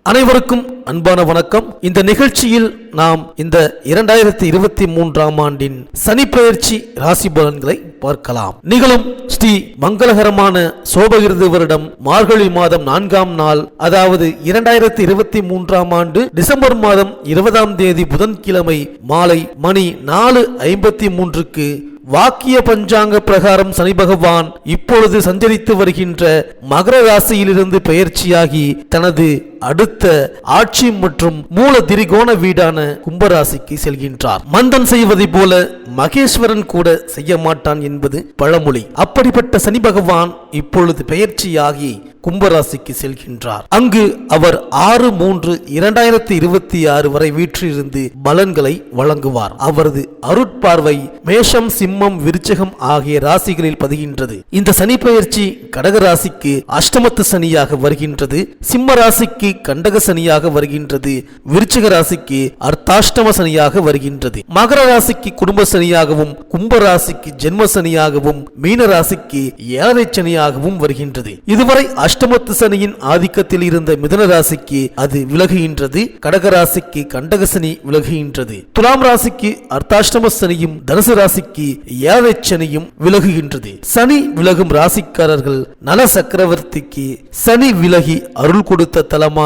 அனைவருக்கும் அன்பான வணக்கம். இந்த நிகழ்ச்சியில் நாம் இந்த 2023ஆம் ஆண்டின் சனிப்பெயர்ச்சி ராசி பலன்களை பார்க்கலாம். நிகழும் ஸ்ரீ மங்களகரமான சோபகிருது வருடம் மார்கழி மாதம் 4ஆம் நாள், அதாவது 2023ஆம் ஆண்டு டிசம்பர் மாதம் 20ஆம் தேதி புதன்கிழமை மாலை மணி 4:53க்கு வாக்கிய பஞ்சாங்க பிரகாரம் சனி பகவான் இப்பொழுது சஞ்சரித்து வருகின்ற மகர ராசியிலிருந்து பெயர்ச்சியாகி தனது அடுத்த ஆட்சி மற்றும் மூல திரிகோண வீடான கும்பராசிக்கு செல்கின்றார். மந்தன் செய்வதை போல மகேஸ்வரன் கூட செய்ய மாட்டான் என்பது பழமொழி. அப்படிப்பட்ட சனி பகவான் இப்பொழுது பெயர்ச்சியாகி கும்பராசிக்கு செல்கின்றார். அங்கு அவர் 6/3/2026 வரை வீற்றிருந்து பலன்களை வழங்குவார். அவரது அருட்பார்வை மேஷம், சிம்மம், விருச்சிகம் ஆகிய ராசிகளில் பதிகின்றது. இந்த சனி பெயர்ச்சி கடக ராசிக்கு அஷ்டமத்து சனியாக வருகின்றது, சிம்ம ராசிக்கு கண்டக சனியாக வருகின்றது, விருச்சிக ராசிக்கு அர்த்தாஷ்டம சனியாக வருகின்றது, மகர ராசிக்கு குடும்ப சனியாகவும், கும்ப ராசிக்கு ஜென்ம சனியாகவும், மீன ராசிக்கு ஏழரை சனியாகவும் வருகின்றது. இதுவரை அஷ்டமத்து சனியின் ஆதிக்கத்தில் இருந்த மிதுன ராசிக்கு அது விலகுகின்றது, கடக ராசிக்கு கண்டக சனி விலகுகின்றது, துலாம் ராசிக்கு அர்த்தாஷ்டம சனியும், தனுசு ராசிக்கு ஏழரை சனியும் விலகுகின்றது. சனி விலகும் ராசிக்காரர்கள் நல சக்கரவர்த்திக்கு சனி விலகி அருள் கொடுத்த தலமான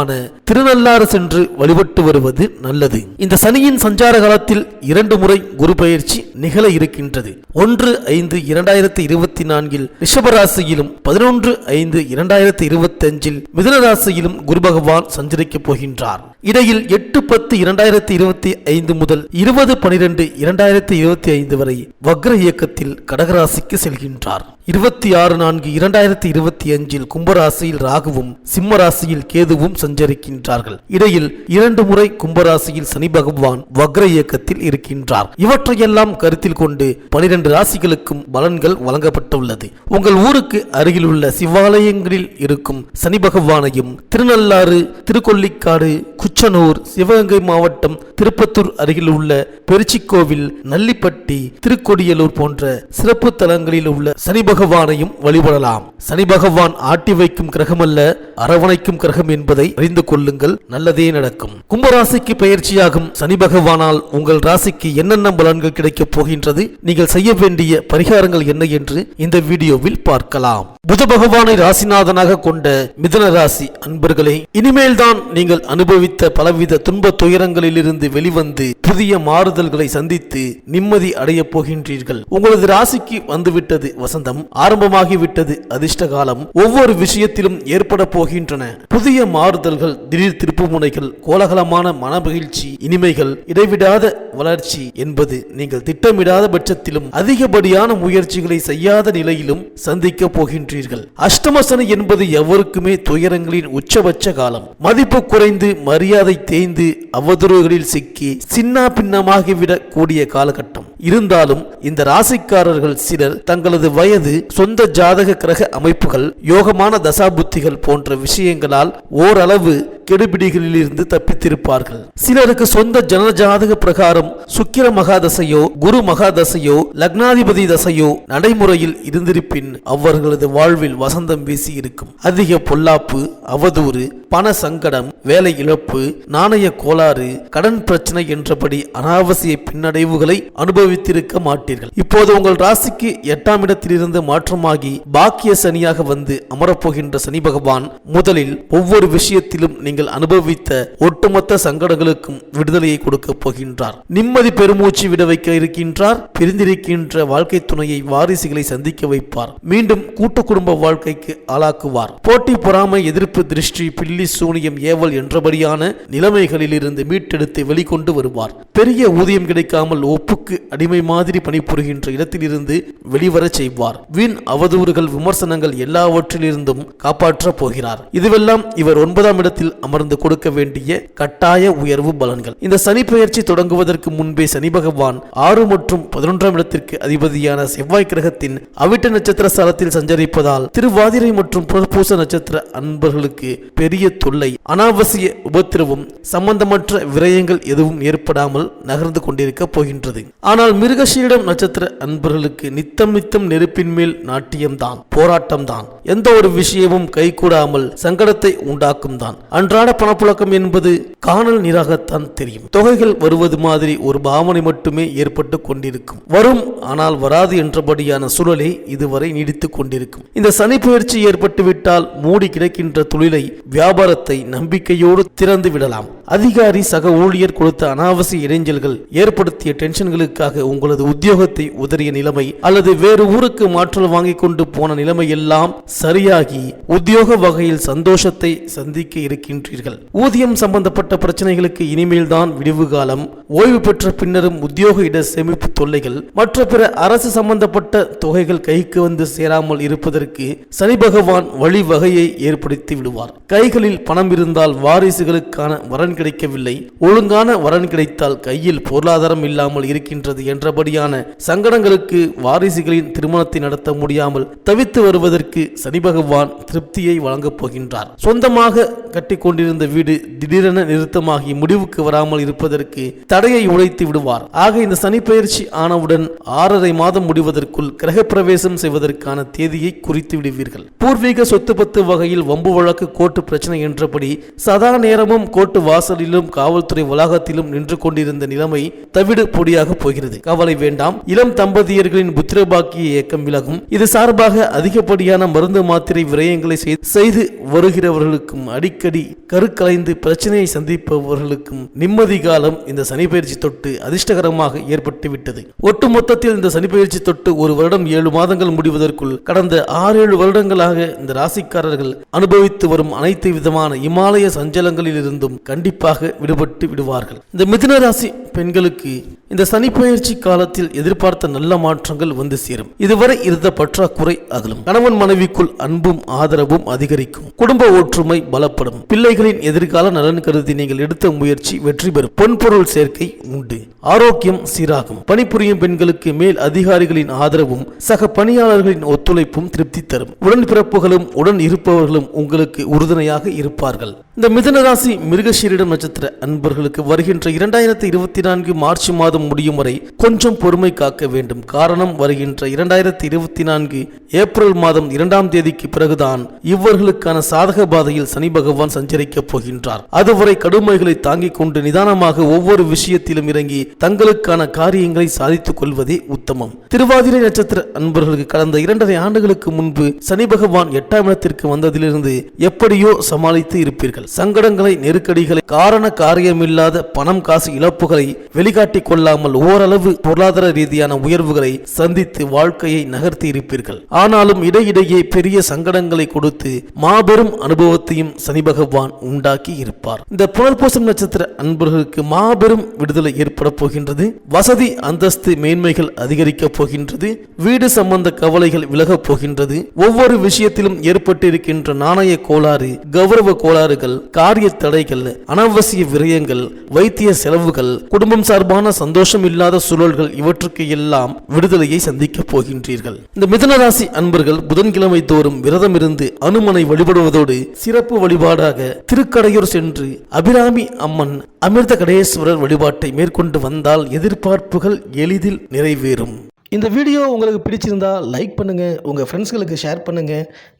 திருநள்ளாறு சென்று வழிபட்டு வருவது நல்லது. இந்த சனியின் சஞ்சார காலத்தில் 2 முறை குரு பெயர்ச்சி நிகழ இருக்கின்றது. 1/5/2024 ரிஷபராசியிலும் 11/5/2025 மிதுன ராசியிலும் குரு பகவான் சஞ்சரிக்கப் போகின்றார். இடையில் 8/10/2025 முதல் 20/12/2025 வரை வக்ர இயக்கத்தில் கடகராசிக்கு செல்கின்றார். 26/4/2025 கும்பராசியில் ராகுவும் சிம்ம ராசியில் கேதுவும் சஞ்சரிக்கின்றார்கள். இடையில் 2 முறை கும்பராசியில் சனி பகவான் வக்ர இயக்கத்தில் இருக்கின்றார். இவற்றையெல்லாம் கருத்தில் கொண்டு 12 ராசிகளுக்கும் பலன்கள் வழங்கப்பட்டுள்ளது. உங்கள் ஊருக்கு அருகில் உள்ள சிவாலயங்களில் இருக்கும் சனி பகவானையும் திருநள்ளாறு, திருக்கொள்ளிக்காடு, குச்சனூர், சிவகங்கை மாவட்டம் திருப்பத்தூர் அருகில் உள்ள பெருச்சிக்கோவில், நல்லிப்பட்டி, திருக்கொடியலூர் போன்ற சிறப்பு தலங்களில் உள்ள சனி பகவானையும் வழிபடலாம். சனி பகவான் ஆட்டி வைக்கும் கிரகம் அல்ல, அரவணைக்கும் கிரகம் என்பதை அறிந்து கொள்ளுங்கள், நல்லதே நடக்கும். கும்பராசிக்கு பெயர்ச்சியாகும் சனி பகவானால் உங்கள் ராசிக்கு என்னென்ன பலன்கள் கிடைக்கப் போகின்றது, நீங்கள் செய்ய வேண்டிய பரிகாரங்கள் என்ன என்று இந்த வீடியோவில் பார்க்கலாம். புத பகவானை ராசிநாதனாக கொண்ட மிதுன ராசி அன்பர்களே, இனிமேல் தான் நீங்கள் அனுபவித்த பலவித துன்ப துயரங்களிலிருந்து வெளிவந்து புதிய மாறுதல்களை சந்தித்து நிம்மதி அடைய போகின்றீர்கள். உங்களது ராசிக்கு வந்துவிட்டது வசந்தம், ஆரம்பமாகிவிட்டது அதிர்ஷ்ட காலம். ஒவ்வொரு விஷயத்திலும் ஏற்பட போகின்றன புதிய மாறுதல்கள், திடீர் திருப்புமுனைகள், கோலாகலமான மனமகிழ்ச்சி, இனிமைகள், இடைவிடாத வளர்ச்சி என்பது நீங்கள் திட்டமிடாத பட்சத்திலும் அதிகப்படியான முயற்சிகளை செய்யாத நிலையிலும் சந்திக்க போகின்றீர்கள். அஷ்டமசனி என்பது எவருக்குமே துயரங்களின் உச்சபட்ச காலம். மதிப்பு குறைந்து மரியாதை தேய்ந்து அவதூறுகளில் சிக்கி சின்ன பின்னமாகிவிடக் கூடிய காலகட்டம். இருந்தாலும் இந்த ராசிக்காரர்கள் சிலர் தங்களது வயது, சொந்த ஜாதக கிரக அமைப்புகள், யோகமான தசாபுத்திகள் போன்ற விஷயங்களால் ஓரளவு கெடுபிடிகளில் இருந்து தப்பித்திருப்பார்கள். சிலருக்கு சொந்த ஜன ஜாதக பிரகாரம் சுக்கிர மகாதசையோ, குரு மகாதசையோ, லக்னாதிபதி தசையோ நடைமுறையில் இருந்திருப்பின் அவர்களது வாழ்வில் வசந்தம் வீசி இருக்கும். அதிக பொல்லாப்பு, அவதூறு, பண சங்கடம், வேலை இழப்பு, நாணய கோளாறு, கடன் பிரச்சனை என்றபடி அனாவசிய பின்னடைவுகளை அனுபவித்திருக்க மாட்டீர்கள். இப்போது உங்கள் ராசிக்கு 8ஆம் இடத்திலிருந்து மாற்றமாகி பாக்கிய சனியாக வந்து அமரப்போகின்ற சனி பகவான் முதலில் ஒவ்வொரு விஷயத்திலும் நீங்கள் அனுபவித்த ஒட்டுமொத்த சங்கடங்களுக்கும் விடுதலையை கொடுக்க போகின்றார். நிம்மதி பெருமூச்சு விட வைக்க இருக்கின்றார். பிரிந்திருக்கின்ற வாழ்க்கை துணையை, வாரிசுகளை சந்திக்க வைப்பார். மீண்டும் கூட்டு குடும்ப வாழ்க்கைக்கு ஆளாக்குவார். போட்டி, பொறாமை, எதிர்ப்பு, திருஷ்டி, பில்லி, சூனியம், ஏவல் என்றபடியான நிலைமைகளில் இருந்து மீட்டெடுத்து வெளிக்கொண்டு வருவார். பெரிய ஊதியம் கிடைக்காமல் ஒப்புக்கு அடிமை மாதிரி பணிபுரிகின்ற இடத்திலிருந்து வெளிவர செய்வார். வீண் அவதூறுகள், விமர்சனங்கள் எல்லாவற்றிலிருந்தும் காப்பாற்ற போகிறார். இதுவெல்லாம் இவர் 9ஆம் இடத்தில் அமர்ந்து கொடுக்க வேண்டிய கட்டாய உயர்வு பலன்கள். இந்த சனி பெயர்ச்சி தொடங்குவதற்கு முன்பே சனி பகவான் 6 மற்றும் 11ஆம் இடத்திற்கு அதிபதியான செவ்வாய் கிரகத்தின் அவிட்ட நட்சத்திர ஸ்தலத்தில் சஞ்சரிப்பதால் திருவாதிரை மற்றும் புனர்பூச நட்சத்திர அன்பர்களுக்கு பெரிய தொல்லை, அனாவசிய உபத்திரவும், சம்பந்தமற்ற விரயங்கள் எதுவும் ஏற்படாமல் நகர்ந்து கொண்டிருக்க போகின்றது. ஆனால் மிருகசீரிடம் நட்சத்திர அன்பர்களுக்கு நித்தம் நித்தம் நெருப்பின் மேல் நாட்டியம்தான், போராட்டம்தான். எந்த ஒரு விஷயமும் கைகூடாமல் சங்கடத்தை உண்டாக்கும் தான். அன்று அன்றாட பணப்புழக்கம் என்பது காணல் நீராகத்தான் தெரியும். தொகைகள் வருவது மாதிரி ஒரு பாவனை மட்டுமே ஏற்பட்டு கொண்டிருக்கும். வரும் ஆனால் வராது என்றபடியான சூழலே இதுவரை நீடித்துக் கொண்டிருக்கும். இந்த சனி பெயர்ச்சி ஏற்பட்டுவிட்டால் மூடி கிடக்கின்ற தொழிலை, வியாபாரத்தை நம்பிக்கையோடு திறந்து விடலாம். அதிகாரி சக ஊழியர் கொடுத்த அனாவசிய இடைஞ்சல்கள் ஏற்படுத்திய டென்ஷன்களுக்காக உங்களது உத்தியோகத்தை உதறிய நிலைமை அல்லது வேறு ஊருக்கு மாற்றல் வாங்கி கொண்டு போன நிலைமை எல்லாம் சரியாகி உத்தியோக வகையில் சந்தோஷத்தை சந்திக்க இருக்கின்றீர்கள். ஊதியம் சம்பந்தப்பட்ட பிரச்சனைகளுக்கு இனிமேல் தான் விடிவு காலம். ஓய்வு பெற்ற பின்னரும் உத்தியோக இட சேமிப்பு தொல்லைகள், மற்ற பிற அரசு சம்பந்தப்பட்ட தொகைகள் கைக்கு வந்து சேராமல் இருப்பதற்கு சனி பகவான் வழிவகையை ஏற்படுத்தி விடுவார். கைகளில் பணம் இருந்தால் வாரிசுகளுக்கான வரன் கிடைக்கவில்லை, ஒழுங்கான வரன் கிடைத்தால் கையில் பொருளாதாரம் இல்லாமல் இருக்கின்றது என்றபடியான சங்கடங்களுக்கு வாரிசுகளின் திருமணத்தை நடத்த முடியாமல் தவித்து வருவதற்கு சனி பகவான் திருப்தியை வழங்கப் போகின்றார். சொந்தமாக கட்டி கொண்டிருந்த வீடு திடீரென நிறுத்தமாகி முடிவுக்கு வராமல் இருப்பதற்கு தடையை உடைத்து விடுவார். ஆக இந்த சனி பயிற்சி ஆனவுடன் 6.5 மாதம் முடிவதற்குள் கிரக பிரவேசம் செய்வதற்கான தேதியை குறித்து விடுவீர்கள். பூர்வீக சொத்து பத்து வகையில் வம்பு வழக்கு கோர்ட்டு பிரச்சனை என்றபடி சதா நேரமும் கோர்ட்டு வாசலிலும் காவல்துறை வளாகத்திலும் நின்று கொண்டிருந்த நிலைமை தவிடு பொடியாக போகிறது. கவலை வேண்டாம். இளம் தம்பதியர்களின் புத்திரபாக்கிய இயக்கம் விலகும். இது சார்பாக அதிகப்படியான மருந்து மாத்திரை விரயங்களை செய்து வருகிறவர்களுக்கும் அடிக்கடி கருக்கலைந்து பிரச்சனையை சந்திப்பவர்களுக்கும் நிம்மதி காலம் இந்த சனி பயிற்சி தொட்டு அதிர்ஷ்டகரமாக ஏற்பட்டுவிட்டது. ஒட்டுமொத்தத்தில் இந்த சனி பயிற்சி தொட்டு 1 வருடம் 7 மாதங்கள் முடிவதற்குள் கடந்த 6-7 வருடங்களாக இந்த ராசிக்காரர்கள் அனுபவித்து வரும் அனைத்து விதமான இமாலய சஞ்சலங்களில் இருந்தும் கண்டிப்பாக விடுபட்டு விடுவார்கள். இந்த மிதுன ராசி பெண்களுக்கு இந்த சனி பயிற்சி காலத்தில் எதிர்பார்த்த நல்ல மாற்றங்கள் வந்து சேரும். இதுவரை இருந்த பற்றாக்குறை அகலும். கணவன் மனைவிக்குள் அன்பும் ஆதரவும் அதிகரிக்கும். குடும்ப ஒற்றுமை பலப்படும். பிள்ளைகளின் எதிர்கால நலன் கருதி நீங்கள் எடுத்த முயற்சி வெற்றி பெறும். பொன்பொருள் சேர்க்கை உண்டு. ஆரோக்கியம் சீராகும். பணிபுரியும் பெண்களுக்கு மேல் அதிகாரிகளின் ஆதரவும் சக பணியாளர்களின் ஒத்துழைப்பும் திருப்தி தரும். உடன்பிறப்புகளும் உடன் இருப்பவர்களும் உங்களுக்கு உறுதுணையாக இருப்பார்கள். இந்த மிதுன ராசி மிருகசீரிடம் நட்சத்திர அன்பர்களுக்கு வருகின்ற 2024 மார்ச் மாதம் முடியும் வரை கொஞ்சம் பொறுமை காக்க வேண்டும். காரணம், வருகின்ற 2024 ஏப்ரல் மாதம் 2ஆம் தேதிக்கு பிறகுதான் இவர்களுக்கான சாதக பாதையில் சனி பகவான் சஞ்சரிக்கப் போகின்றார். அதுவரை கடுமைகளை தாங்கிக் கொண்டு நிதானமாக ஒவ்வொரு விஷயத்திலும் இறங்கி தங்களுக்கான காரியங்களை சாதித்துக் கொள்வதே உத்தமம். திருவாதிரை நட்சத்திர அன்பர்களுக்கு கடந்த 2.5 ஆண்டுகளுக்கு முன்பு சனி பகவான் 8ஆம் இடத்திற்கு வந்ததிலிருந்து எப்படியோ சமாளித்து இருப்பீர்கள். சங்கடங்களை, நெருக்கடிகளை, காரண காரியமில்லாத பணம் காசு இழப்புகளை வெளிக்காட்டிக் கொள்ளாமல் ஓரளவு பொருளாதார ரீதியான உயர்வுகளை சந்தித்து வாழ்க்கையை நகர்த்தி இருப்பீர்கள். ஆனாலும் இடையிடையே பெரிய சங்கடங்களை கொடுத்து மாபெரும் அனுபவத்தையும் சனி பகவான் உண்டாக்கி இருப்பார். இந்த புனர்பூசம் நட்சத்திர அன்பர்களுக்கு மாபெரும் விடுதலை ஏற்பட போகின்றது. வசதி, அந்தஸ்து, மேன்மைகள் அதிகரிக்கப் போகின்றது. வீடு சம்பந்த கவலைகள் விலகப் போகின்றது. ஒவ்வொரு விஷயத்திலும் ஏற்பட்டிருக்கின்ற நாணய கோளாறு, கௌரவ கோளாறுகள், காரிய தடைகள், அனாவசிய விரயங்கள், வைத்திய செலவுகள், குடும்பம் சார்பான சந்தோஷம் இல்லாத சூழல்கள், இவற்றுக்கு எல்லாம் விடுதலையை சந்திக்கப் போகின்றீர்கள். இந்த மிதுன ராசி அன்பர்கள் புதன்கிழமை தோறும் விரதம் இருந்து அனுமனை வழிபடுவதோடு சிறப்பு வழிபாடாக திருக்கடையூர் சென்று அபிராமி அம்மன், அமிர்த கடேஸ்வரர் வழிபாட்டை மேற்கொண்டு வந்தால் எதிர்பார்ப்புகள் எளிதில் நிறைவேறும். இந்த வீடியோ உங்களுக்கு பிடிச்சிருந்தா லைக் பண்ணுங்க, உங்க ஃப்ரெண்ட்ஸ்களுக்கு ஷேர் பண்ணுங்க.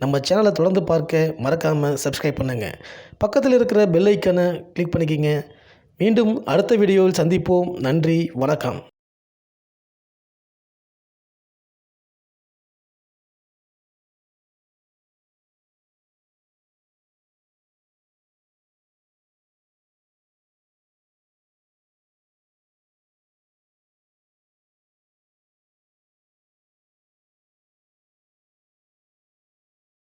நம்ம சேனலை தொடர்ந்து பார்க்க மறக்காம சப்ஸ்கிரைப் பண்ணுங்க. பக்கத்தில் இருக்கிற பெல் ஐக்கானை கிளிக் பண்ணிக்கிங்க. மீண்டும் அடுத்த வீடியோவில் சந்திப்போம். நன்றி, வணக்கம்.